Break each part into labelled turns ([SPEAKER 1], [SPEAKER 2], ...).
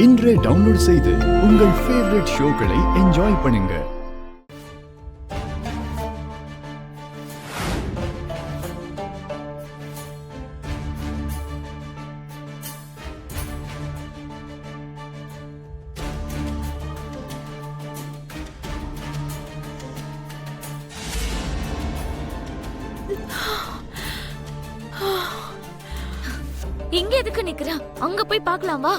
[SPEAKER 1] இன்றே டவுன்லோட் செய்து உங்கள் ஃபேவரட் ஷோக்களை என்ஜாய் பண்ணுங்க.
[SPEAKER 2] இங்க எதுக்கு நிக்கிற? அங்க போய் பார்க்கலாம் வா.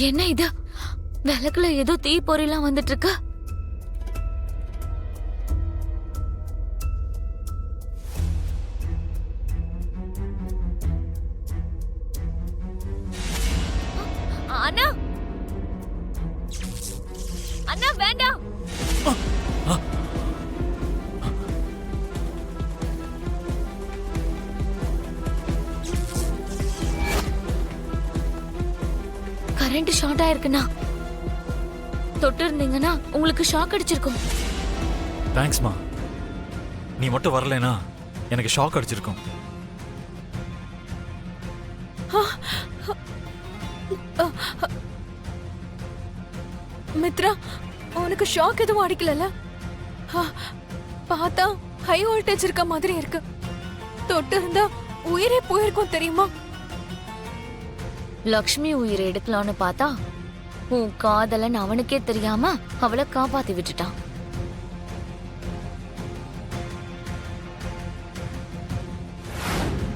[SPEAKER 2] என்ன இது? விளக்குல ஏதோ தீ பொறிலாம் வந்துட்டு இருக்கு. அண்ணா அண்ணா வேண்டாம். கரண்ட் ஷார்ட் ஆயிருக்குண்ணா. தொட்டு இருந்தீங்கன்னா உங்களுக்கு ஷாக் அடிச்சிருக்கும்.
[SPEAKER 3] தேங்க்ஸ்மா. நீ மட்டும் வரலைனா எனக்கு ஷாக் அடிச்சிருக்கும்.
[SPEAKER 4] மித்ரா, உனக்கு ஷாக் எதுவும் அடிக்கல? பார்த்தா ஹை வோல்டேஜ் இருக்க மாதிரி இருக்கு. தொட்டு இருந்தா உயிரே போயிருக்கும் தெரியுமா?
[SPEAKER 2] லக்ஷ்மி உயிரை எடுக்கலான்னு பார்த்தா உன் காதலன் அவனுக்கே தெரியாம அவளை காப்பாத்தி விட்டுட்டான்.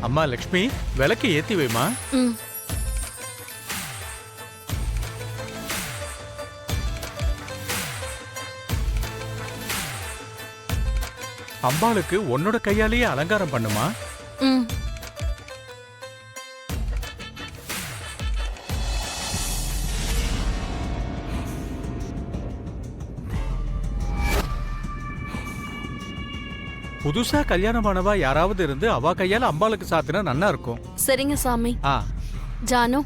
[SPEAKER 5] அம்மா லக்ஷ்மி, விளக்கு ஏத்தி வைமா. அம்பாளுக்கு உன்னோட கையாலேயே அலங்காரம் பண்ணுமா. புதுசா கல்யாணமானவா யாராவது இருந்து அவ கையால அம்பாளுக்கு சாத்தினா நன்னா இருக்கும்.
[SPEAKER 4] சரிங்க சாமி. ஜானு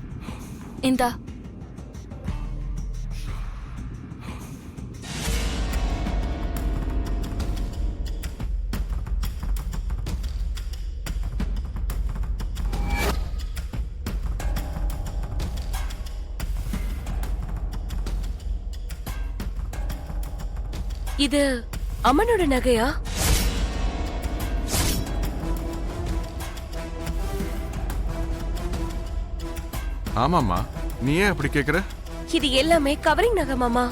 [SPEAKER 4] இந்தா. இது அம்மனோட நகையா?
[SPEAKER 6] ஆமாமா, நீ ஏன் அப்படி கேக்குற?
[SPEAKER 4] இது எல்லாமே கவரிங் நகை மாமா.